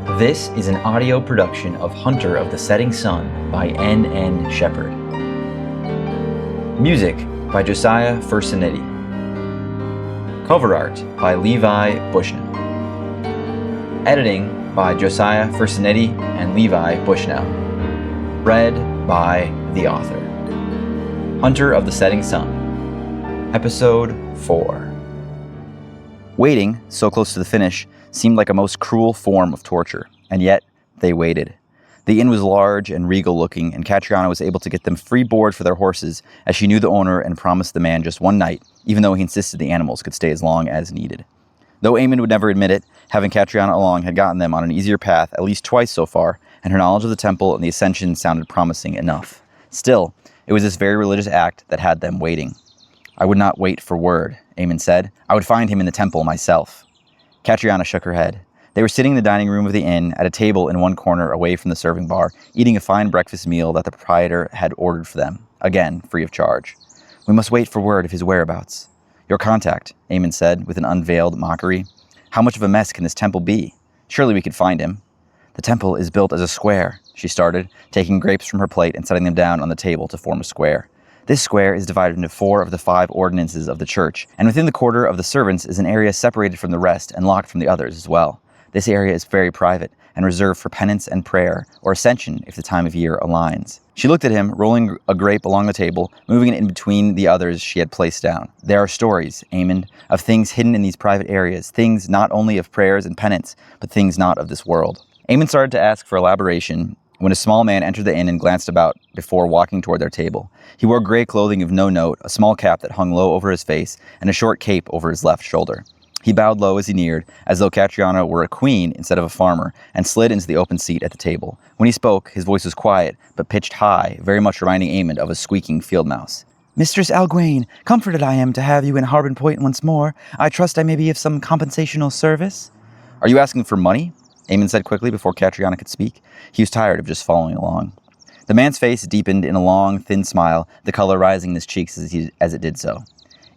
This is an audio production of Hunter of the Setting Sun by N.N. Shepherd. Music by Josiah Fursanetti. Cover art by Levi Bushnell. Editing by Josiah Fursanetti and Levi Bushnell. Read by the author. Hunter of the Setting Sun. Episode 4. Waiting, so close to the finish, seemed like a most cruel form of torture, and yet they waited. The inn was large and regal-looking, and Catriona was able to get them free board for their horses, as she knew the owner and promised the man just one night, even though he insisted the animals could stay as long as needed. Though Emmond would never admit it, having Catriona along had gotten them on an easier path at least twice so far, and her knowledge of the temple and the ascension sounded promising enough. Still, it was this very religious act that had them waiting. "I would not wait for word," Emmond said. "I would find him in the temple myself." Catriona shook her head. They were sitting in the dining room of the inn, at a table in one corner away from the serving bar, eating a fine breakfast meal that the proprietor had ordered for them, again free of charge. "We must wait for word of his whereabouts." "Your contact," Emmond said, with an unveiled mockery. "How much of a mess can this temple be? Surely we could find him." "The temple is built as a square," she started, taking grapes from her plate and setting them down on the table to form a square. "This square is divided into 4 of the 5 ordinances of the church, and within the quarter of the servants is an area separated from the rest and locked from the others as well. This area is very private and reserved for penance and prayer, or ascension if the time of year aligns." She looked at him, rolling a grape along the table, moving it in between the others she had placed down. "There are stories, Emmond, of things hidden in these private areas, things not only of prayers and penance, but things not of this world." Emmond started to ask for elaboration when a small man entered the inn and glanced about before walking toward their table. He wore gray clothing of no note, a small cap that hung low over his face, and a short cape over his left shoulder. He bowed low as he neared, as though Catriona were a queen instead of a farmer, and slid into the open seat at the table. When he spoke, his voice was quiet, but pitched high, very much reminding Emmond of a squeaking field mouse. "Mistress Alguaine, comforted I am to have you in Harbin Point once more. I trust I may be of some compensational service." "Are you asking for money?" Emmond said quickly before Catriona could speak. He was tired of just following along. The man's face deepened in a long, thin smile, the color rising in his cheeks as it did so.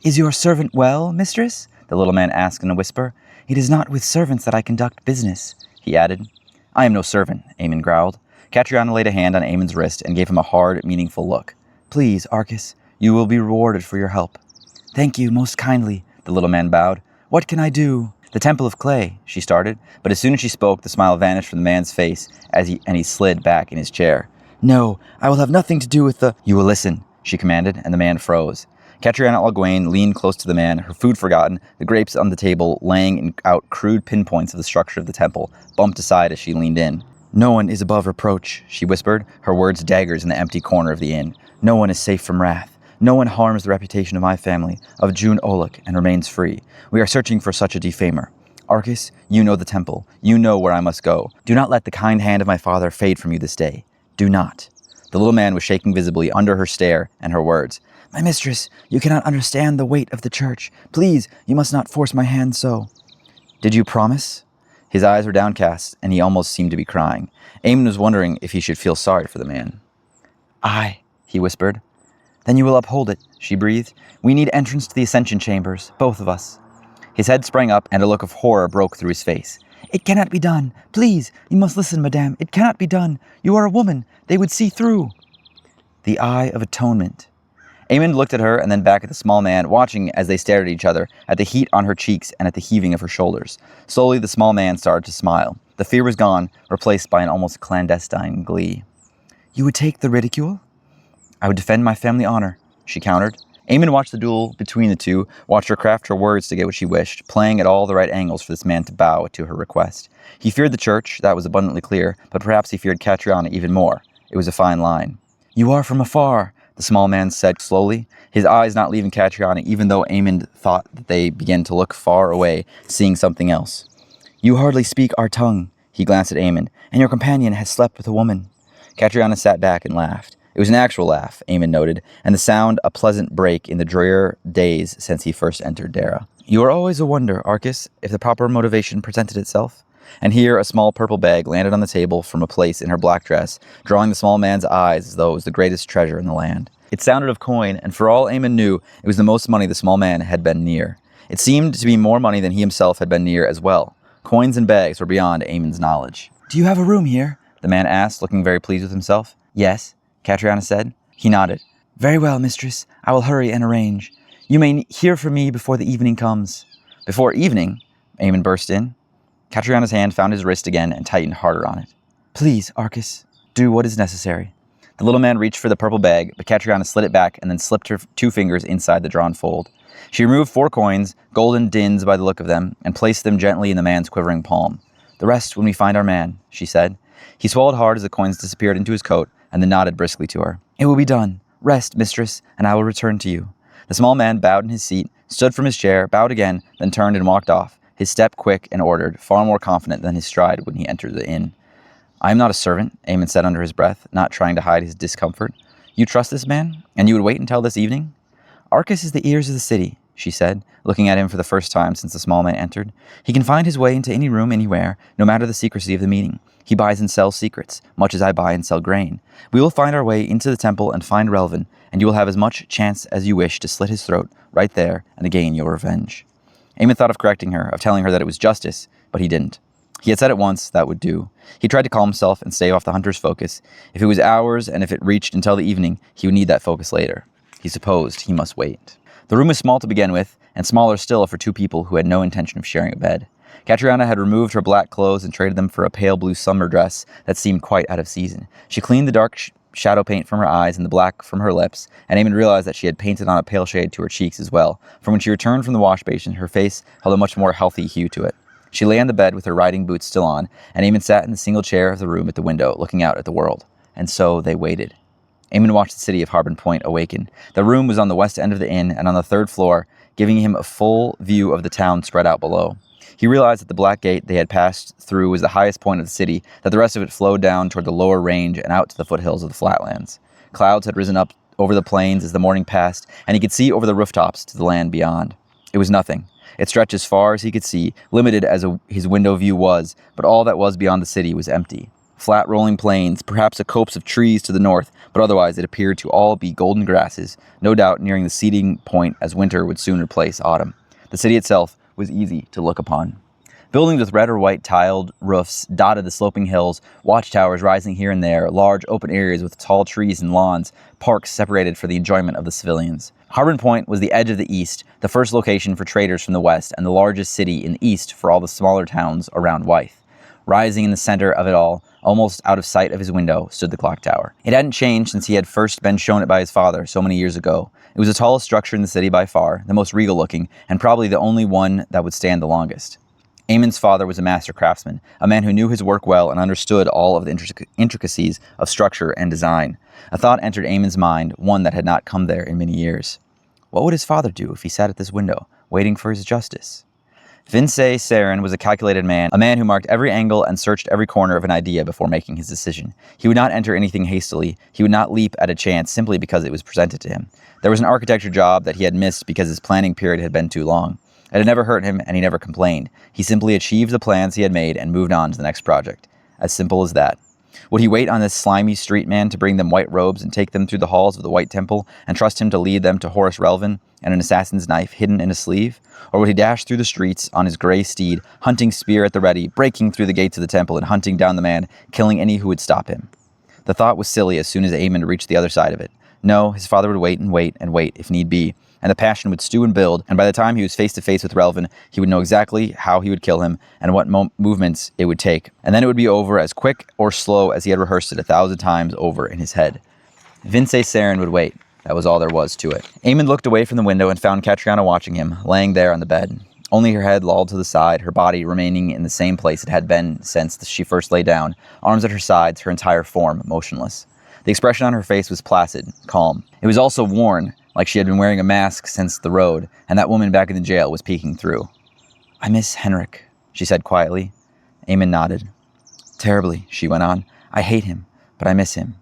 "Is your servant well, mistress?" the little man asked in a whisper. "It is not with servants that I conduct business," he added. "I am no servant," Emmond growled. Catriona laid a hand on Emmond's wrist and gave him a hard, meaningful look. "Please, Arcus, you will be rewarded for your help." "Thank you most kindly," the little man bowed. "What can I do?" "The Temple of Clay," she started, but as soon as she spoke, the smile vanished from the man's face and he slid back in his chair. "No, I will have nothing to do with the—" "You will listen," she commanded, and the man froze. Catriona Alguaine leaned close to the man, her food forgotten, the grapes on the table laying out crude pinpoints of the structure of the temple, bumped aside as she leaned in. "No one is above reproach," she whispered, her words daggers in the empty corner of the inn. "No one is safe from wrath. No one harms the reputation of my family, of June Olek, and remains free. We are searching for such a defamer. Arcus, you know the temple. You know where I must go. Do not let the kind hand of my father fade from you this day. Do not." The little man was shaking visibly under her stare and her words. "My mistress, you cannot understand the weight of the church. Please, you must not force my hand so." "Did you promise?" His eyes were downcast, and he almost seemed to be crying. Emmond was wondering if he should feel sorry for the man. "Aye," he whispered. "Then you will uphold it," she breathed. "We need entrance to the ascension chambers, both of us." His head sprang up, and a look of horror broke through his face. "It cannot be done. Please, you must listen, madame. It cannot be done. You are a woman. They would see through." The Eye of Atonement. Emmond looked at her and then back at the small man, watching as they stared at each other, at the heat on her cheeks and at the heaving of her shoulders. Slowly, the small man started to smile. The fear was gone, replaced by an almost clandestine glee. "You would take the ridicule?" "I would defend my family honor," she countered. Emmond watched the duel between the two, watched her craft her words to get what she wished, playing at all the right angles for this man to bow to her request. He feared the church, that was abundantly clear, but perhaps he feared Catriona even more. It was a fine line. "You are from afar," the small man said slowly, his eyes not leaving Catriona, even though Emmond thought that they began to look far away, seeing something else. "You hardly speak our tongue," he glanced at Emmond, "and your companion has slept with a woman." Catriona sat back and laughed. It was an actual laugh, Emmond noted, and the sound a pleasant break in the drear days since he first entered Dara. "You are always a wonder, Arcus, if the proper motivation presented itself." And here a small purple bag landed on the table from a place in her black dress, drawing the small man's eyes as though it was the greatest treasure in the land. It sounded of coin, and for all Emmond knew, it was the most money the small man had been near. It seemed to be more money than he himself had been near as well. Coins and bags were beyond Emmond's knowledge. "Do you have a room here?" the man asked, looking very pleased with himself. "Yes," Catriona said. He nodded. "Very well, mistress. I will hurry and arrange. You may hear from me before the evening comes." "Before evening?" Emmond burst in. Catriona's hand found his wrist again and tightened harder on it. "Please, Arcas, do what is necessary." The little man reached for the purple bag, but Catriona slid it back and then slipped her 2 fingers inside the drawn fold. She removed 4 coins, golden dins by the look of them, and placed them gently in the man's quivering palm. "The rest when we find our man," she said. He swallowed hard as the coins disappeared into his coat, and then nodded briskly to her. "It will be done. Rest, mistress, and I will return to you." The small man bowed in his seat, stood from his chair, bowed again, then turned and walked off, his step quick and ordered, far more confident than his stride when he entered the inn. "I am not a servant," Emmond said under his breath, not trying to hide his discomfort. "You trust this man? And you would wait until this evening?" "Arcas is the ears of the city," she said, looking at him for the first time since the small man entered. "He can find his way into any room anywhere, no matter the secrecy of the meeting. He buys and sells secrets, much as I buy and sell grain. We will find our way into the temple and find Relvin, and you will have as much chance as you wish to slit his throat right there and to gain your revenge." Emmond thought of correcting her, of telling her that it was justice, but he didn't. He had said it once, that would do. He tried to calm himself and stave off the hunter's focus. If it was hours and if it reached until the evening, he would need that focus later. He supposed he must wait. The room was small to begin with, and smaller still for 2 people who had no intention of sharing a bed. Catriona had removed her black clothes and traded them for a pale blue summer dress that seemed quite out of season. She cleaned the dark shadow paint from her eyes and the black from her lips, and Emmond realized that she had painted on a pale shade to her cheeks as well. For when she returned from the wash basin, her face held a much more healthy hue to it. She lay on the bed with her riding boots still on, and Emmond sat in the single chair of the room at the window, looking out at the world. And so they waited. Emmond watched the city of Harbin Point awaken. The room was on the west end of the inn and on the 3rd floor, giving him a full view of the town spread out below. He realized that the black gate they had passed through was the highest point of the city, that the rest of it flowed down toward the lower range and out to the foothills of the flatlands. Clouds had risen up over the plains as the morning passed, and he could see over the rooftops to the land beyond. It was nothing. It stretched as far as he could see, limited as his window view was, but all that was beyond the city was empty. Flat rolling plains, perhaps a copse of trees to the north, but otherwise it appeared to all be golden grasses, no doubt nearing the seeding point as winter would soon replace autumn. The city itself was easy to look upon. Buildings with red or white tiled roofs dotted the sloping hills, watchtowers rising here and there, large open areas with tall trees and lawns, parks separated for the enjoyment of the civilians. Harbin Point was the edge of the east, the first location for traders from the west, and the largest city in the east for all the smaller towns around Wythe. Rising in the center of it all, almost out of sight of his window, stood the clock tower. It hadn't changed since he had first been shown it by his father so many years ago. It was the tallest structure in the city by far, the most regal looking, and probably the only one that would stand the longest. Emmond's father was a master craftsman, a man who knew his work well and understood all of the intricacies of structure and design. A thought entered Emmond's mind, one that had not come there in many years. What would his father do if he sat at this window, waiting for his justice? Emmond Sarren was a calculated man, a man who marked every angle and searched every corner of an idea before making his decision. He would not enter anything hastily. He would not leap at a chance simply because it was presented to him. There was an architecture job that he had missed because his planning period had been too long. It had never hurt him, and he never complained. He simply achieved the plans he had made and moved on to the next project. As simple as that. Would he wait on this slimy street man to bring them white robes and take them through the halls of the White Temple and trust him to lead them to Horace Relvin and an assassin's knife hidden in a sleeve? Or would he dash through the streets on his gray steed, hunting spear at the ready, breaking through the gates of the temple and hunting down the man, killing any who would stop him? The thought was silly as soon as Emmond reached the other side of it. No, his father would wait and wait and wait if need be, and the passion would stew and build, and by the time he was face to face with Relvin, he would know exactly how he would kill him and what movements it would take, and then it would be over as quick or slow as he had rehearsed it 1,000 times over in his head. Emmond Sarren would wait. That was all there was to it. Emmond looked away from the window and found Catriona watching him, laying there on the bed. Only her head lolled to the side, her body remaining in the same place it had been since she first lay down, arms at her sides, her entire form motionless. The expression on her face was placid, calm. It was also worn, like she had been wearing a mask since the road, and that woman back in the jail was peeking through. "I miss Henrik," she said quietly. Emmond nodded. "Terribly," she went on. "I hate him, but I miss him."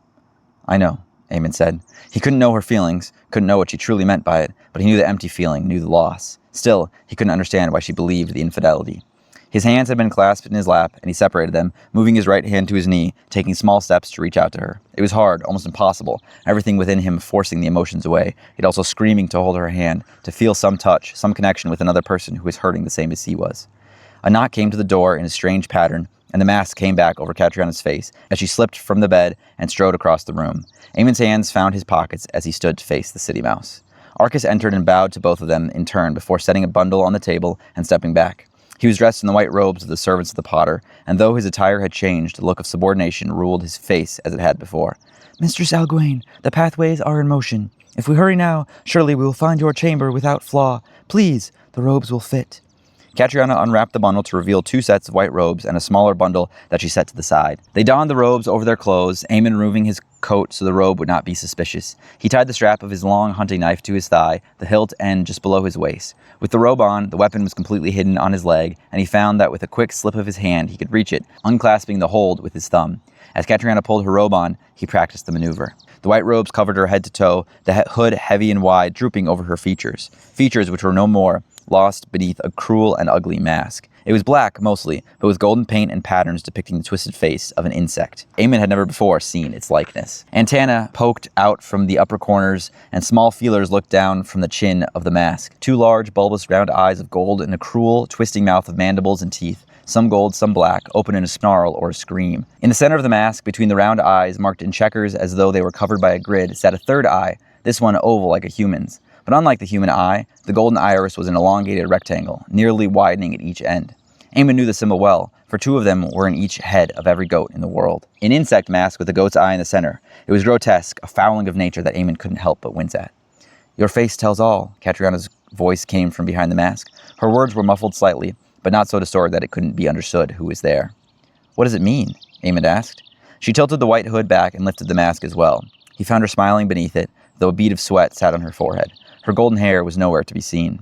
"I know," Emmond said. He couldn't know her feelings, couldn't know what she truly meant by it, but he knew the empty feeling, knew the loss. Still, he couldn't understand why she believed the infidelity. His hands had been clasped in his lap, and he separated them, moving his right hand to his knee, taking small steps to reach out to her. It was hard, almost impossible, everything within him forcing the emotions away, yet also screaming to hold her hand, to feel some touch, some connection with another person who was hurting the same as he was. A knock came to the door in a strange pattern, and the mask came back over Catriana's face as she slipped from the bed and strode across the room. Emmond's hands found his pockets as he stood to face the city mouse. Arcus entered and bowed to both of them in turn before setting a bundle on the table and stepping back. He was dressed in the white robes of the servants of the potter, and though his attire had changed, a look of subordination ruled his face as it had before. "Mistress Alguaine, the pathways are in motion. If we hurry now, surely we will find your chamber without flaw. Please, the robes will fit." Catriona unwrapped the bundle to reveal 2 sets of white robes and a smaller bundle that she set to the side. They donned the robes over their clothes, Emmond removing his coat so the robe would not be suspicious. He tied the strap of his long hunting knife to his thigh, the hilt end just below his waist. With the robe on, the weapon was completely hidden on his leg, and he found that with a quick slip of his hand he could reach it, unclasping the hold with his thumb. As Catriona pulled her robe on, he practiced the maneuver. The white robes covered her head to toe, the hood heavy and wide, drooping over her features which were no more, lost beneath a cruel and ugly mask. It was black, mostly, but with golden paint and patterns depicting the twisted face of an insect. Emmond had never before seen its likeness. Antennae poked out from the upper corners, and small feelers looked down from the chin of the mask. 2 large, bulbous, round eyes of gold and a cruel, twisting mouth of mandibles and teeth, some gold, some black, open in a snarl or a scream. In the center of the mask, between the round eyes, marked in checkers as though they were covered by a grid, sat a third eye, this one oval like a human's. But unlike the human eye, the golden iris was an elongated rectangle, nearly widening at each end. Emmond knew the symbol well, for 2 of them were in each head of every goat in the world. An insect mask with a goat's eye in the center. It was grotesque, a fouling of nature that Emmond couldn't help but wince at. "Your face tells all," Catriana's voice came from behind the mask. Her words were muffled slightly, but not so distorted that it couldn't be understood who was there. "What does it mean?" Emmond asked. She tilted the white hood back and lifted the mask as well. He found her smiling beneath it, though a bead of sweat sat on her forehead. Her golden hair was nowhere to be seen.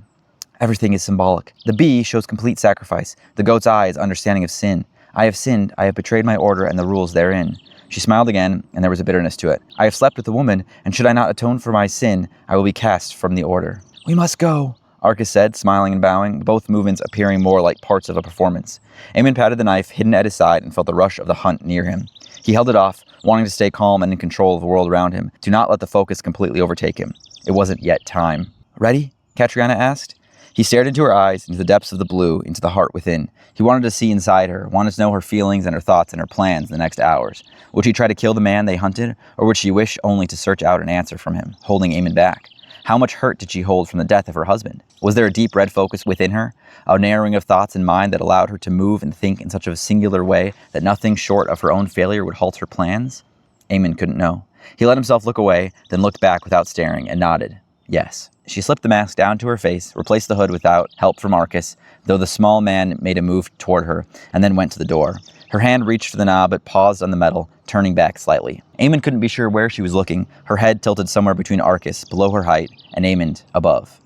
"Everything is symbolic. The bee shows complete sacrifice. The goat's eye is understanding of sin. I have sinned, I have betrayed my order and the rules therein." She smiled again, and there was a bitterness to it. "I have slept with a woman, and should I not atone for my sin, I will be cast from the order." "We must go," Arcus said, smiling and bowing, both movements appearing more like parts of a performance. Emmond patted the knife hidden at his side and felt the rush of the hunt near him. He held it off, wanting to stay calm and in control of the world around him, to not let the focus completely overtake him. It wasn't yet time. "Ready?" Catriona asked. He stared into her eyes, into the depths of the blue, into the heart within. He wanted to see inside her, wanted to know her feelings and her thoughts and her plans in the next hours. Would she try to kill the man they hunted, or would she wish only to search out an answer from him, holding Emmond back? How much hurt did she hold from the death of her husband? Was there a deep red focus within her, a narrowing of thoughts and mind that allowed her to move and think in such a singular way that nothing short of her own failure would halt her plans? Emmond couldn't know. He let himself look away, then looked back without staring, and nodded. Yes. She slipped the mask down to her face, replaced the hood without help from Arcus, though the small man made a move toward her, and then went to the door. Her hand reached for the knob, but paused on the metal, turning back slightly. Emmond couldn't be sure where she was looking, her head tilted somewhere between Arcus, below her height, and Emmond, above.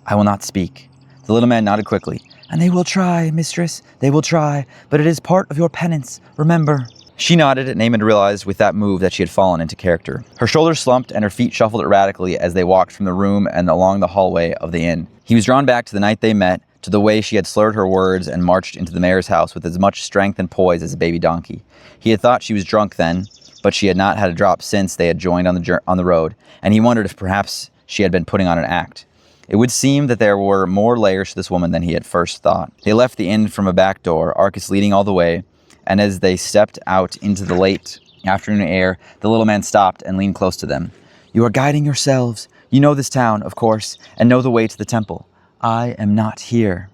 "I will not speak." The little man nodded quickly. "And they will try, mistress, they will try, but it is part of your penance, remember." She nodded, and Emmond realized with that move that she had fallen into character. Her shoulders slumped, and her feet shuffled erratically as they walked from the room and along the hallway of the inn. He was drawn back to the night they met, to the way she had slurred her words and marched into the mayor's house with as much strength and poise as a baby donkey. He had thought she was drunk then, but she had not had a drop since they had joined on the road, and he wondered if perhaps she had been putting on an act. It would seem that there were more layers to this woman than he had first thought. They left the inn from a back door, Arcus leading all the way, and as they stepped out into the late afternoon air, the little man stopped and leaned close to them. "You are guiding yourselves. You know this town, of course, and know the way to the temple. I am not here."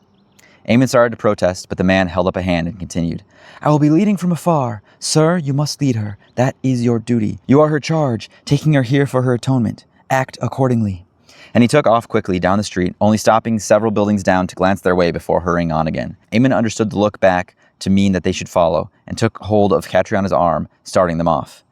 Emmond started to protest, but the man held up a hand and continued. "I will be leading from afar. Sir, you must lead her. That is your duty. You are her charge, taking her here for her atonement. Act accordingly." And he took off quickly down the street, only stopping several buildings down to glance their way before hurrying on again. Emmond understood the look back to mean that they should follow, and took hold of Catriana's arm, starting them off.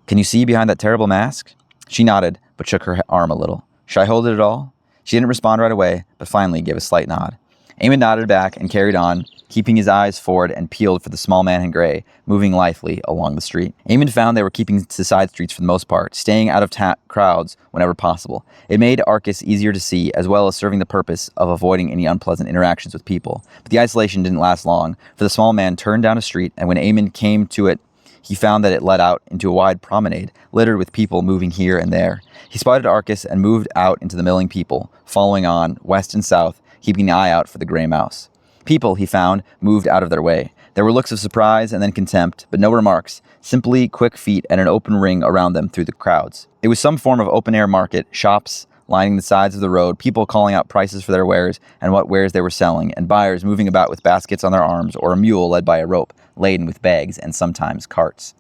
"Can you see behind that terrible mask?" She nodded, but shook her arm a little. "Should I hold it at all?" She didn't respond right away, but finally gave a slight nod. Emmond nodded back and carried on, keeping his eyes forward and peeled for the small man in gray, moving lithely along the street. Emmond found they were keeping to side streets for the most part, staying out of crowds whenever possible. It made Arcus easier to see, as well as serving the purpose of avoiding any unpleasant interactions with people. But the isolation didn't last long, for the small man turned down a street, and when Emmond came to it, he found that it led out into a wide promenade, littered with people moving here and there. He spotted Arcus and moved out into the milling people, following on, west and south, keeping an eye out for the gray mouse. People, he found, moved out of their way. There were looks of surprise and then contempt, but no remarks, simply quick feet and an open ring around them through the crowds. It was some form of open-air market, shops lining the sides of the road, people calling out prices for their wares and what wares they were selling, and buyers moving about with baskets on their arms or a mule led by a rope, laden with bags and sometimes carts.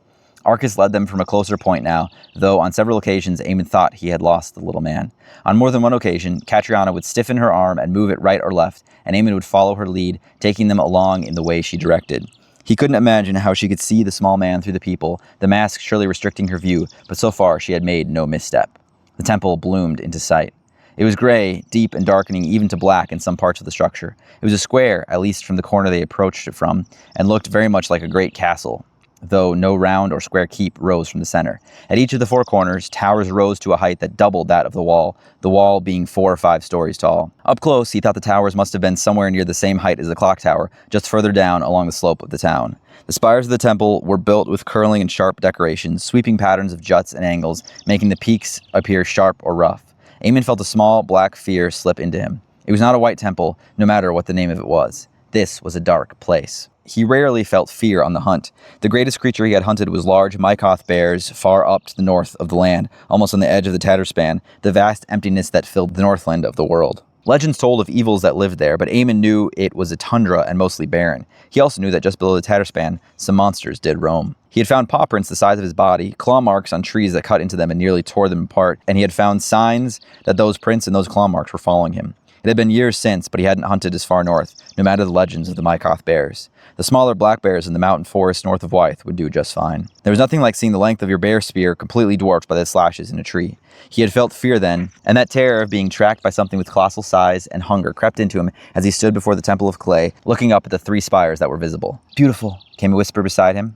Arcas led them from a closer point now, though on several occasions Emmond thought he had lost the little man. On more than one occasion, Catriona would stiffen her arm and move it right or left, and Emmond would follow her lead, taking them along in the way she directed. He couldn't imagine how she could see the small man through the people, the mask surely restricting her view, but so far she had made no misstep. The temple bloomed into sight. It was gray, deep and darkening even to black in some parts of the structure. It was a square, at least from the corner they approached it from, and looked very much like a great castle, though no round or square keep rose from the center. At each of the four corners, towers rose to a height that doubled that of the wall being 4 or 5 stories tall. Up close, he thought the towers must have been somewhere near the same height as the clock tower, just further down along the slope of the town. The spires of the temple were built with curling and sharp decorations, sweeping patterns of juts and angles, making the peaks appear sharp or rough. Emmond felt a small, black fear slip into him. It was not a white temple, no matter what the name of it was. This was a dark place. He rarely felt fear on the hunt. The greatest creature he had hunted was large Mykoth bears far up to the north of the land, almost on the edge of the Tatterspan, the vast emptiness that filled the northland of the world. Legends told of evils that lived there, but Emmond knew it was a tundra and mostly barren. He also knew that just below the Tatterspan, some monsters did roam. He had found paw prints the size of his body, claw marks on trees that cut into them and nearly tore them apart, and he had found signs that those prints and those claw marks were following him. It had been years since, but he hadn't hunted as far north, no matter the legends of the Mykoth bears. The smaller black bears in the mountain forest north of Wythe would do just fine. There was nothing like seeing the length of your bear spear completely dwarfed by the slashes in a tree. He had felt fear then, and that terror of being tracked by something with colossal size and hunger crept into him as he stood before the temple of clay, looking up at the 3 spires that were visible. "Beautiful," came a whisper beside him.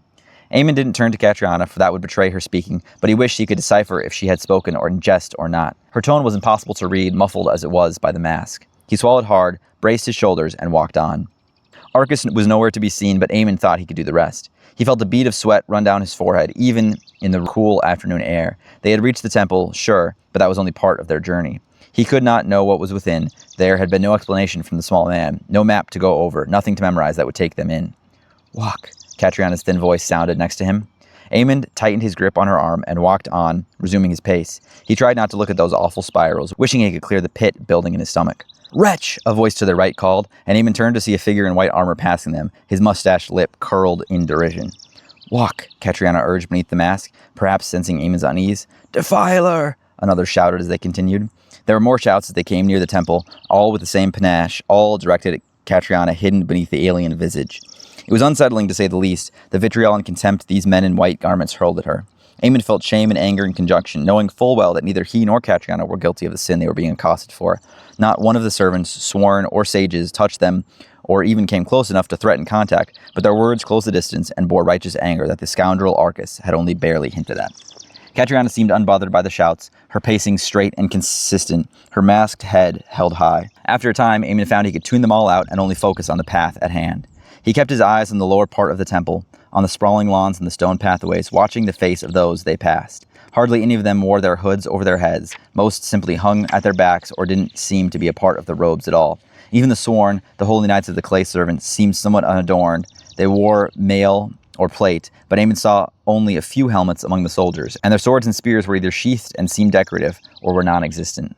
Emmond didn't turn to Catriona, for that would betray her speaking, but he wished he could decipher if she had spoken or in jest or not. Her tone was impossible to read, muffled as it was by the mask. He swallowed hard, braced his shoulders, and walked on. Arcas was nowhere to be seen, but Emmond thought he could do the rest. He felt a bead of sweat run down his forehead, even in the cool afternoon air. They had reached the temple, sure, but that was only part of their journey. He could not know what was within. There had been no explanation from the small man, no map to go over, nothing to memorize that would take them in. "Walk," Catriona's thin voice sounded next to him. Emmond tightened his grip on her arm and walked on, resuming his pace. He tried not to look at those awful spirals, wishing he could clear the pit building in his stomach. "Wretch!" a voice to their right called, and Emmond turned to see a figure in white armor passing them, his mustached lip curled in derision. "Walk," Catriona urged beneath the mask, perhaps sensing Emmond's unease. "Defiler!" another shouted as they continued. There were more shouts as they came near the temple, all with the same panache, all directed at Catriona hidden beneath the alien visage. It was unsettling, to say the least, the vitriol and contempt these men in white garments hurled at her. Emmond felt shame and anger in conjunction, knowing full well that neither he nor Catriona were guilty of the sin they were being accosted for. Not one of the servants, sworn or sages, touched them or even came close enough to threaten contact, but their words closed the distance and bore righteous anger that the scoundrel Arcas had only barely hinted at. Catriona seemed unbothered by the shouts, her pacing straight and consistent, her masked head held high. After a time, Emmond found he could tune them all out and only focus on the path at hand. He kept his eyes on the lower part of the temple, on the sprawling lawns and the stone pathways, watching the face of those they passed. Hardly any of them wore their hoods over their heads. Most simply hung at their backs or didn't seem to be a part of the robes at all. Even the sworn, the holy knights of the clay servants, seemed somewhat unadorned. They wore mail or plate, but Emmond saw only a few helmets among the soldiers, and their swords and spears were either sheathed and seemed decorative, or were non-existent.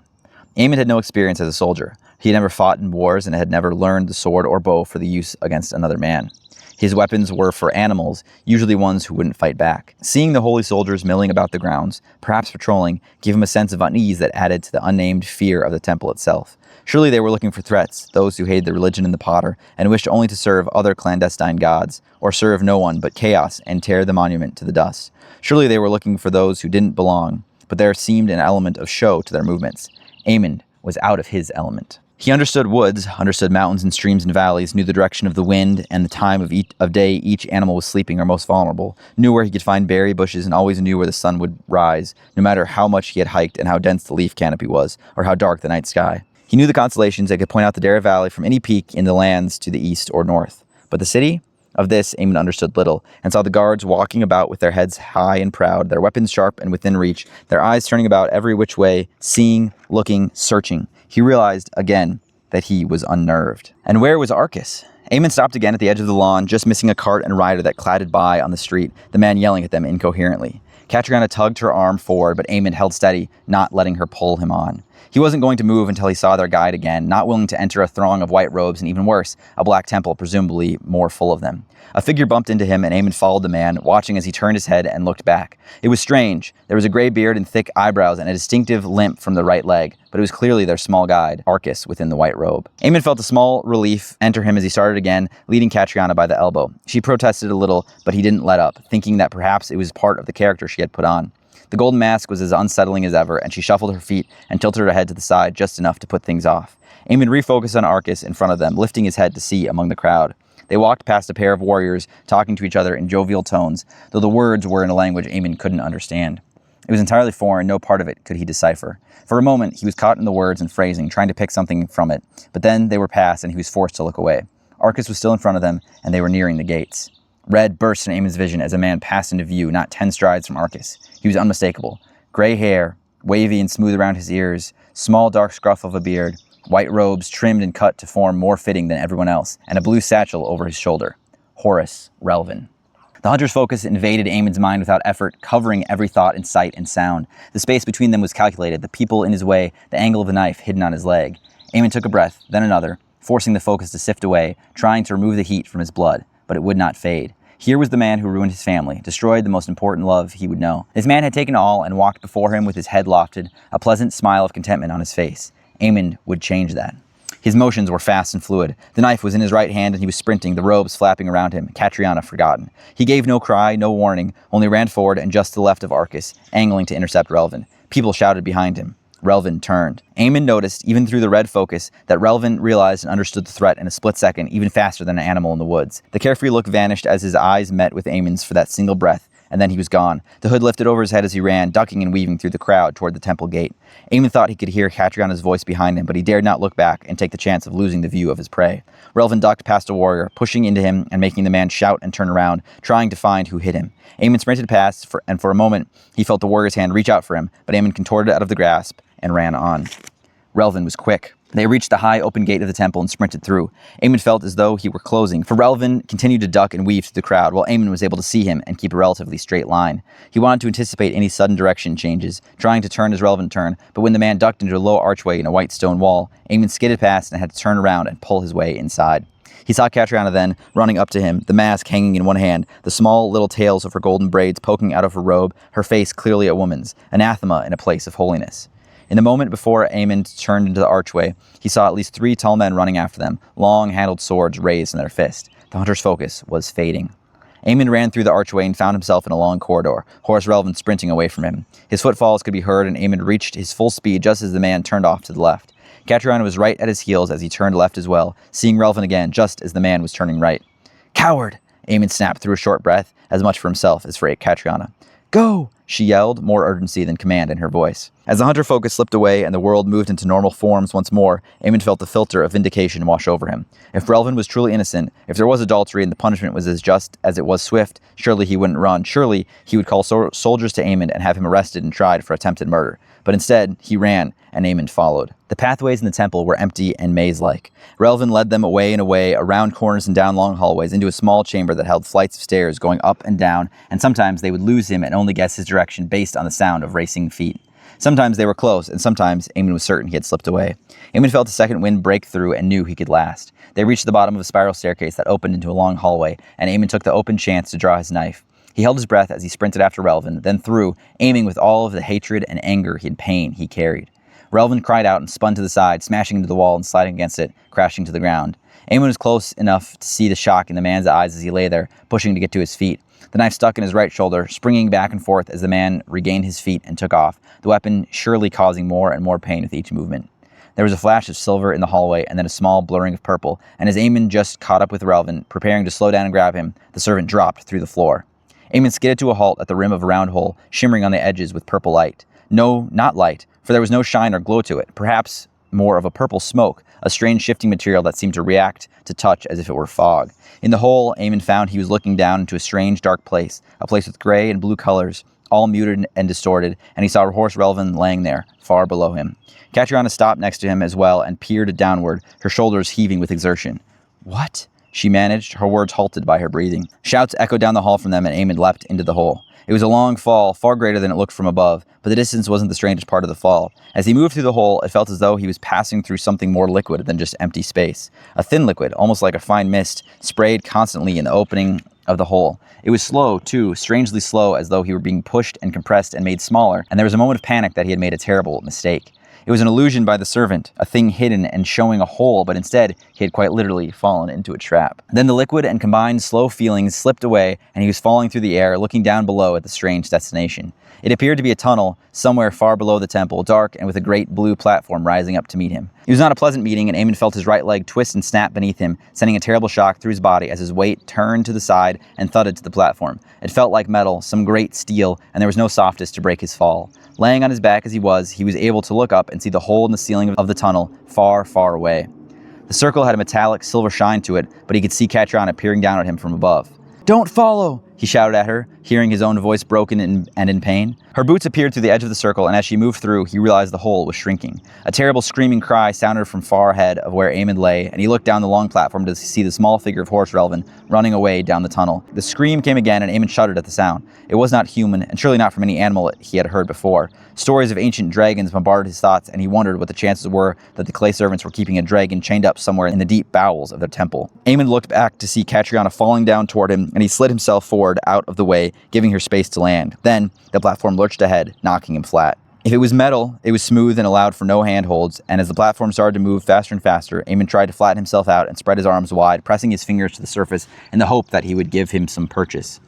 Emmond had no experience as a soldier. He had never fought in wars and had never learned the sword or bow for the use against another man. His weapons were for animals, usually ones who wouldn't fight back. Seeing the holy soldiers milling about the grounds, perhaps patrolling, gave him a sense of unease that added to the unnamed fear of the temple itself. Surely they were looking for threats, those who hated the religion in the potter and wished only to serve other clandestine gods, or serve no one but chaos and tear the monument to the dust. Surely they were looking for those who didn't belong, but there seemed an element of show to their movements. Emmond was out of his element. He understood woods, understood mountains and streams and valleys, knew the direction of the wind and the time of day each animal was sleeping or most vulnerable, knew where he could find berry bushes, and always knew where the sun would rise, no matter how much he had hiked and how dense the leaf canopy was, or how dark the night sky. He knew the constellations and could point out the Dara Valley from any peak in the lands to the east or north. But the city? Of this, Emmond understood little, and saw the guards walking about with their heads high and proud, their weapons sharp and within reach, their eyes turning about every which way, seeing, looking, searching. He realized, again, that he was unnerved. And where was Arcas? Emmond stopped again at the edge of the lawn, just missing a cart and rider that clattered by on the street, the man yelling at them incoherently. Catriona tugged her arm forward, but Emmond held steady, not letting her pull him on. He wasn't going to move until he saw their guide again, not willing to enter a throng of white robes and, even worse, a black temple, presumably more full of them. A figure bumped into him, and Emmond followed the man, watching as he turned his head and looked back. It was strange. There was a gray beard and thick eyebrows and a distinctive limp from the right leg, but it was clearly their small guide, Arcus, within the white robe. Emmond felt a small relief enter him as he started again, leading Catriona by the elbow. She protested a little, but he didn't let up, thinking that perhaps it was part of the character she had put on. The golden mask was as unsettling as ever, and she shuffled her feet and tilted her head to the side just enough to put things off. Emmond refocused on Arcus in front of them, lifting his head to see among the crowd. They walked past a pair of warriors, talking to each other in jovial tones, though the words were in a language Emmond couldn't understand. It was entirely foreign, no part of it could he decipher. For a moment, he was caught in the words and phrasing, trying to pick something from it, but then they were past and he was forced to look away. Arcus was still in front of them, and they were nearing the gates. Red burst in Emmond's vision as a man passed into view, not 10 strides from Arcus. He was unmistakable. Gray hair, wavy and smooth around his ears, small dark scruff of a beard, white robes trimmed and cut to form more fitting than everyone else, and a blue satchel over his shoulder. Horace Relvin. The hunter's focus invaded Emmond's mind without effort, covering every thought in sight and sound. The space between them was calculated, the people in his way, the angle of the knife hidden on his leg. Emmond took a breath, then another, forcing the focus to sift away, trying to remove the heat from his blood, but it would not fade. Here was the man who ruined his family, destroyed the most important love he would know. This man had taken all and walked before him with his head lofted, a pleasant smile of contentment on his face. Emmond would change that. His motions were fast and fluid. The knife was in his right hand and he was sprinting, the robes flapping around him, Catriona forgotten. He gave no cry, no warning, only ran forward and just to the left of Arcus, angling to intercept Relvin. People shouted behind him. Relvin turned. Emmond noticed, even through the red focus, that Relvin realized and understood the threat in a split second, even faster than an animal in the woods. The carefree look vanished as his eyes met with Emmond's for that single breath, and then he was gone. The hood lifted over his head as he ran, ducking and weaving through the crowd toward the temple gate. Emmond thought he could hear Catriona's voice behind him, but he dared not look back and take the chance of losing the view of his prey. Relvin ducked past a warrior, pushing into him and making the man shout and turn around, trying to find who hit him. Emmond sprinted past, and for a moment he felt the warrior's hand reach out for him, but Emmond contorted out of the grasp and ran on. Relvin was quick. They reached the high open gate of the temple and sprinted through. Emmond felt as though he were closing, for Relvin continued to duck and weave through the crowd, while Emmond was able to see him and keep a relatively straight line. He wanted to anticipate any sudden direction changes, trying to turn as Relvin turned, but when the man ducked into a low archway in a white stone wall, Emmond skidded past and had to turn around and pull his way inside. He saw Catriona then, running up to him, the mask hanging in one hand, the small little tails of her golden braids poking out of her robe, her face clearly a woman's, anathema in a place of holiness. In the moment before Emmond turned into the archway, he saw at least 3 tall men running after them, long-handled swords raised in their fists. The hunter's focus was fading. Emmond ran through the archway and found himself in a long corridor, Horace Relvin sprinting away from him. His footfalls could be heard, and Emmond reached his full speed just as the man turned off to the left. Catriona was right at his heels as he turned left as well, seeing Relvin again just as the man was turning right. "Coward!" Emmond snapped through a short breath, as much for himself as for Catriona. "Go!" she yelled, more urgency than command in her voice. As the hunter focus slipped away and the world moved into normal forms once more, Emmond felt the filter of vindication wash over him. If Relvin was truly innocent, if there was adultery and the punishment was as just as it was swift, surely he wouldn't run. Surely he would call soldiers to Emmond and have him arrested and tried for attempted murder. But instead, he ran, and Emmond followed. The pathways in the temple were empty and maze-like. Relvin led them away and away, around corners and down long hallways, into a small chamber that held flights of stairs going up and down, and sometimes they would lose him and only guess his direction based on the sound of racing feet. Sometimes they were close, and sometimes Emmond was certain he had slipped away. Emmond felt a second wind break through and knew he could last. They reached the bottom of a spiral staircase that opened into a long hallway, and Emmond took the open chance to draw his knife. He held his breath as he sprinted after Relvin, then threw, aiming with all of the hatred and anger and pain he carried. Relvin cried out and spun to the side, smashing into the wall and sliding against it, crashing to the ground. Emmond was close enough to see the shock in the man's eyes as he lay there, pushing to get to his feet. The knife stuck in his right shoulder, springing back and forth as the man regained his feet and took off, the weapon surely causing more and more pain with each movement. There was a flash of silver in the hallway and then a small blurring of purple, and as Emmond just caught up with Relvin, preparing to slow down and grab him, the servant dropped through the floor. Emmond skidded to a halt at the rim of a round hole, shimmering on the edges with purple light. No, not light, for there was no shine or glow to it, perhaps more of a purple smoke, a strange shifting material that seemed to react to touch as if it were fog. In the hole, Emmond found he was looking down into a strange dark place, a place with gray and blue colors, all muted and distorted, and he saw Horace Relvin laying there, far below him. Catriona stopped next to him as well and peered downward, her shoulders heaving with exertion. "What?" she managed, her words halted by her breathing. Shouts echoed down the hall from them, and Emmond leapt into the hole. It was a long fall, far greater than it looked from above, but the distance wasn't the strangest part of the fall. As he moved through the hole, it felt as though he was passing through something more liquid than just empty space. A thin liquid, almost like a fine mist, sprayed constantly in the opening of the hole. It was slow, too, strangely slow, as though he were being pushed and compressed and made smaller, and there was a moment of panic that he had made a terrible mistake. It was an illusion by the servant, a thing hidden and showing a hole, but instead he had quite literally fallen into a trap. Then the liquid and combined slow feelings slipped away, and he was falling through the air, looking down below at the strange destination. It appeared to be a tunnel, somewhere far below the temple, dark and with a great blue platform rising up to meet him. It was not a pleasant meeting, and Emmond felt his right leg twist and snap beneath him, sending a terrible shock through his body as his weight turned to the side and thudded to the platform. It felt like metal, some great steel, and there was no softness to break his fall. Laying on his back as he was able to look up and see the hole in the ceiling of the tunnel far, far away. The circle had a metallic silver shine to it, but he could see Catriona peering down at him from above. "Don't follow!" he shouted at her, hearing his own voice broken and in pain. Her boots appeared through the edge of the circle, and as she moved through, he realized the hole was shrinking. A terrible screaming cry sounded from far ahead of where Emmond lay, and he looked down the long platform to see the small figure of Horse Relvin running away down the tunnel. The scream came again, and Emmond shuddered at the sound. It was not human, and surely not from any animal he had heard before. Stories of ancient dragons bombarded his thoughts, and he wondered what the chances were that the clay servants were keeping a dragon chained up somewhere in the deep bowels of their temple. Emmond looked back to see Catriona falling down toward him, and he slid himself forward out of the way, giving her space to land. Then, the platform lurched ahead, knocking him flat. If it was metal, it was smooth and allowed for no handholds, and as the platform started to move faster and faster, Emmond tried to flatten himself out and spread his arms wide, pressing his fingers to the surface in the hope that he would give him some purchase.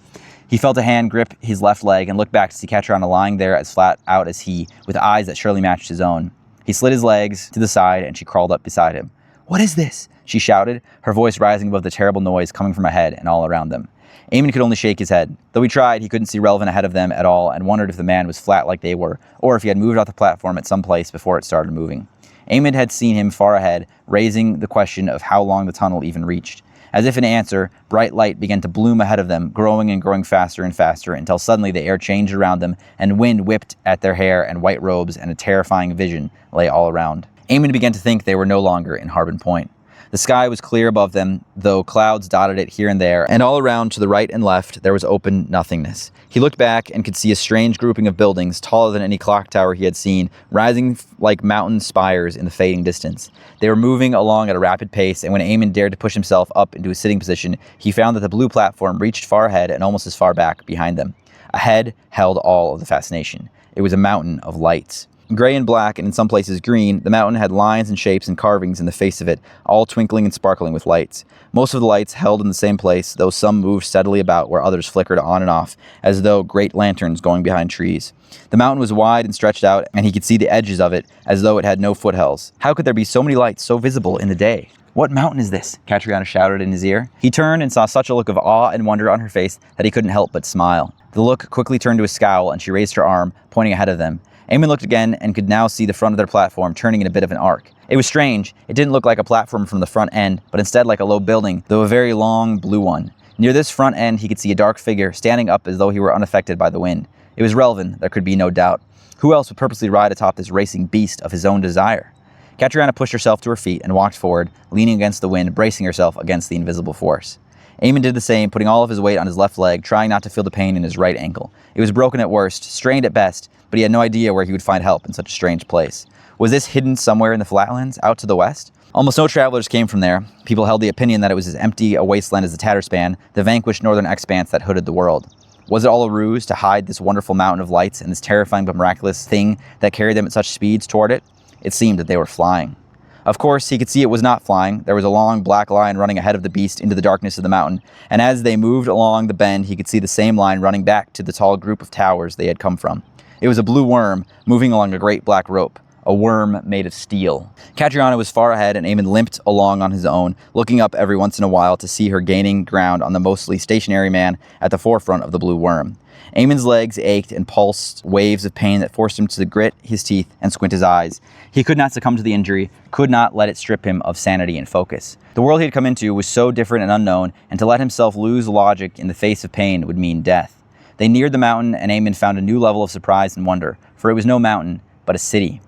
He felt a hand grip his left leg and looked back to see Catriona lying there as flat out as he, with eyes that surely matched his own. He slid his legs to the side, and she crawled up beside him. "What is this?" she shouted, her voice rising above the terrible noise coming from ahead and all around them. Emmond could only shake his head. Though he tried, he couldn't see Relvin ahead of them at all, and wondered if the man was flat like they were, or if he had moved off the platform at some place before it started moving. Emmond had seen him far ahead, raising the question of how long the tunnel even reached. As if in answer, bright light began to bloom ahead of them, growing and growing faster and faster, until suddenly the air changed around them, and wind whipped at their hair and white robes, and a terrifying vision lay all around. Emmond began to think they were no longer in Harbin Point. The sky was clear above them, though clouds dotted it here and there, and all around to the right and left there was open nothingness. He looked back and could see a strange grouping of buildings, taller than any clock tower he had seen, rising like mountain spires in the fading distance. They were moving along at a rapid pace, and when Emmond dared to push himself up into a sitting position, he found that the blue platform reached far ahead and almost as far back behind them. Ahead held all of the fascination. It was a mountain of lights. Gray and black, and in some places green, the mountain had lines and shapes and carvings in the face of it, all twinkling and sparkling with lights. Most of the lights held in the same place, though some moved steadily about where others flickered on and off, as though great lanterns going behind trees. The mountain was wide and stretched out, and he could see the edges of it, as though it had no foothills. How could there be so many lights so visible in the day? "What mountain is this?" Catriona shouted in his ear. He turned and saw such a look of awe and wonder on her face that he couldn't help but smile. The look quickly turned to a scowl, and she raised her arm, pointing ahead of them. Emmond looked again and could now see the front of their platform turning in a bit of an arc. It was strange. It didn't look like a platform from the front end, but instead like a low building, though a very long blue one. Near this front end, he could see a dark figure standing up as though he were unaffected by the wind. It was Relvin, there could be no doubt. Who else would purposely ride atop this racing beast of his own desire? Catriona pushed herself to her feet and walked forward, leaning against the wind, bracing herself against the invisible force. Emmond did the same, putting all of his weight on his left leg, trying not to feel the pain in his right ankle. It was broken at worst, strained at best, but he had no idea where he would find help in such a strange place. Was this hidden somewhere in the flatlands, out to the west? Almost no travelers came from there. People held the opinion that it was as empty a wasteland as the Tatterspan, the vanquished northern expanse that hooded the world. Was it all a ruse to hide this wonderful mountain of lights and this terrifying but miraculous thing that carried them at such speeds toward it? It seemed that they were flying. Of course, he could see it was not flying. There was a long black line running ahead of the beast into the darkness of the mountain, and as they moved along the bend, he could see the same line running back to the tall group of towers they had come from. It was a blue worm moving along a great black rope, a worm made of steel. Catriona was far ahead, and Emmond limped along on his own, looking up every once in a while to see her gaining ground on the mostly stationary man at the forefront of the blue worm. Emmond's legs ached and pulsed waves of pain that forced him to grit his teeth and squint his eyes. He could not succumb to the injury, could not let it strip him of sanity and focus. The world he had come into was so different and unknown, and to let himself lose logic in the face of pain would mean death. They neared the mountain, and Emmond found a new level of surprise and wonder, for it was no mountain, but a city.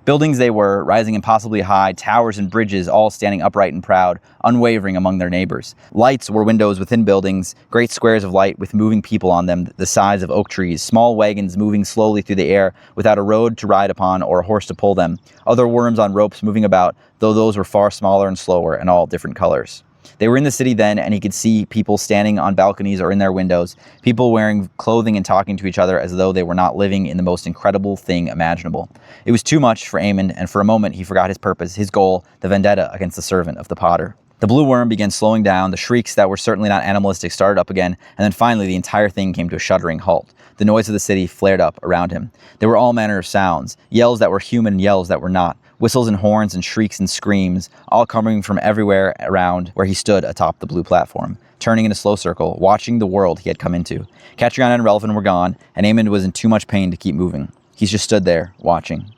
Buildings they were, rising impossibly high, towers and bridges all standing upright and proud, unwavering among their neighbors. Lights were windows within buildings, great squares of light with moving people on them the size of oak trees, small wagons moving slowly through the air without a road to ride upon or a horse to pull them, other worms on ropes moving about, though those were far smaller and slower and all different colors. They were in the city then, and he could see people standing on balconies or in their windows, people wearing clothing and talking to each other as though they were not living in the most incredible thing imaginable. It was too much for Emmond, and for a moment he forgot his purpose, his goal, the vendetta against the servant of the potter. The blue worm began slowing down, the shrieks that were certainly not animalistic started up again, and then finally the entire thing came to a shuddering halt. The noise of the city flared up around him. There were all manner of sounds, yells that were human and yells that were not, whistles and horns and shrieks and screams, all coming from everywhere around where he stood atop the blue platform, turning in a slow circle, watching the world he had come into. Catriona and Relvin were gone, and Emmond was in too much pain to keep moving. He just stood there, watching.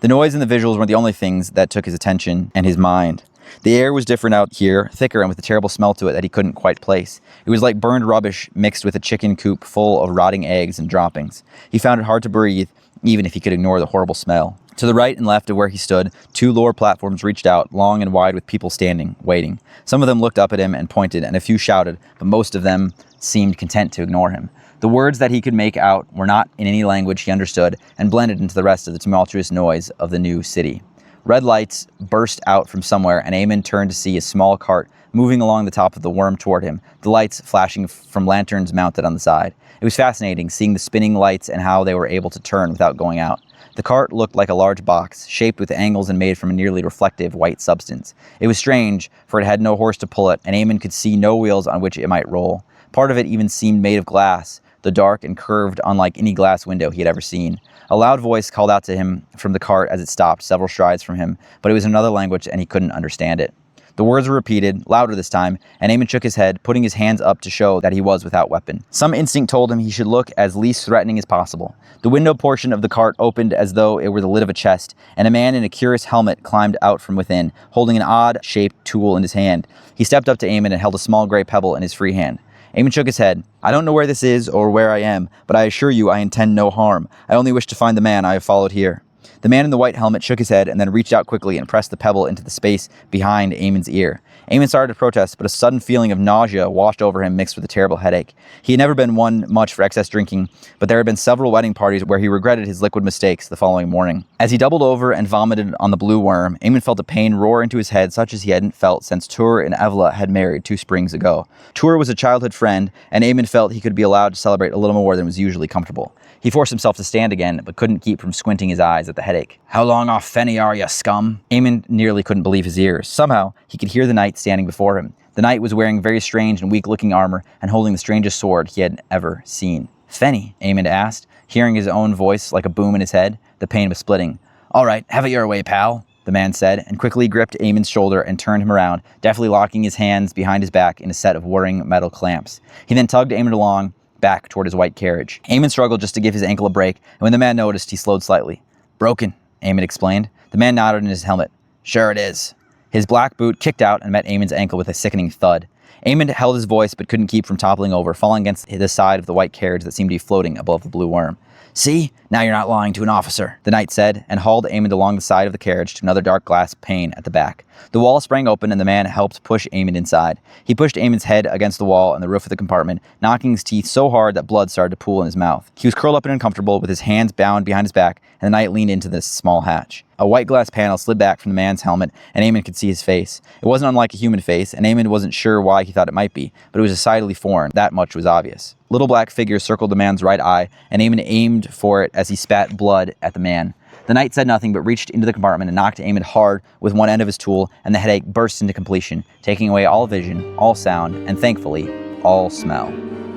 The noise and the visuals weren't the only things that took his attention and his mind. The air was different out here, thicker and with a terrible smell to it that he couldn't quite place. It was like burned rubbish mixed with a chicken coop full of rotting eggs and droppings. He found it hard to breathe, even if he could ignore the horrible smell. To the right and left of where he stood, two lower platforms reached out, long and wide with people standing, waiting. Some of them looked up at him and pointed, and a few shouted, but most of them seemed content to ignore him. The words that he could make out were not in any language he understood, and blended into the rest of the tumultuous noise of the new city. Red lights burst out from somewhere, and Emmond turned to see a small cart moving along the top of the worm toward him, the lights flashing from lanterns mounted on the side. It was fascinating, seeing the spinning lights and how they were able to turn without going out. The cart looked like a large box, shaped with angles and made from a nearly reflective white substance. It was strange, for it had no horse to pull it, and Emmond could see no wheels on which it might roll. Part of it even seemed made of glass, though dark and curved unlike any glass window he had ever seen. A loud voice called out to him from the cart as it stopped several strides from him, but it was in another language and he couldn't understand it. The words were repeated, louder this time, and Emmond shook his head, putting his hands up to show that he was without weapon. Some instinct told him he should look as least threatening as possible. The window portion of the cart opened as though it were the lid of a chest, and a man in a curious helmet climbed out from within, holding an odd-shaped tool in his hand. He stepped up to Emmond and held a small gray pebble in his free hand. Emmond shook his head. "I don't know where this is or where I am, but I assure you I intend no harm. I only wish to find the man I have followed here." The man in the white helmet shook his head and then reached out quickly and pressed the pebble into the space behind Emmond's ear. Emmond started to protest, but a sudden feeling of nausea washed over him mixed with a terrible headache. He had never been one much for excess drinking, but there had been several wedding parties where he regretted his liquid mistakes the following morning. As he doubled over and vomited on the blue worm, Emmond felt a pain roar into his head such as he hadn't felt since Tur and Evla had married 2 springs ago. Tur was a childhood friend, and Emmond felt he could be allowed to celebrate a little more than was usually comfortable. He forced himself to stand again, but couldn't keep from squinting his eyes at the headache. "How long off Fenny are ya, scum?" Emmond nearly couldn't believe his ears. Somehow, he could hear the knight standing before him. The knight was wearing very strange and weak-looking armor and holding the strangest sword he had ever seen. "Fenny?" Emmond asked, hearing his own voice like a boom in his head. The pain was splitting. "All right, have it your way, pal," the man said, and quickly gripped Emmond's shoulder and turned him around, deftly locking his hands behind his back in a set of whirring metal clamps. He then tugged Emmond along, back toward his white carriage. Emmond struggled just to give his ankle a break, and when the man noticed, he slowed slightly. "Broken," Emmond explained. The man nodded in his helmet. "Sure it is." His black boot kicked out and met Emmond's ankle with a sickening thud. Emmond held his voice but couldn't keep from toppling over, falling against the side of the white carriage that seemed to be floating above the blue worm. "See? Now you're not lying to an officer," the knight said, and hauled Emmond along the side of the carriage to another dark glass pane at the back. The wall sprang open and the man helped push Emmond inside. He pushed Emmond's head against the wall and the roof of the compartment, knocking his teeth so hard that blood started to pool in his mouth. He was curled up and uncomfortable, with his hands bound behind his back, and the knight leaned into this small hatch. A white glass panel slid back from the man's helmet, and Emmond could see his face. It wasn't unlike a human face, and Emmond wasn't sure why he thought it might be, but it was decidedly foreign. That much was obvious. Little black figures circled the man's right eye, and Emmond aimed for it as he spat blood at the man. The knight said nothing but reached into the compartment and knocked Emmond hard with one end of his tool, and the headache burst into completion, taking away all vision, all sound, and thankfully, all smell.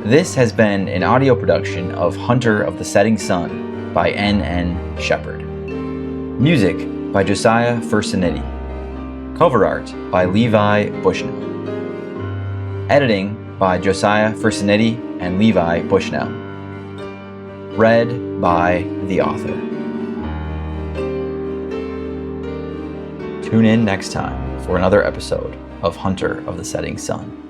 This has been an audio production of Hunter of the Setting Sun by N.N. Shepherd. Music by Josiah Fursanetti. Cover art by Levi Bushnell. Editing by Josiah Fursanetti and Levi Bushnell. Read by the author. Tune in next time for another episode of Hunter of the Setting Sun.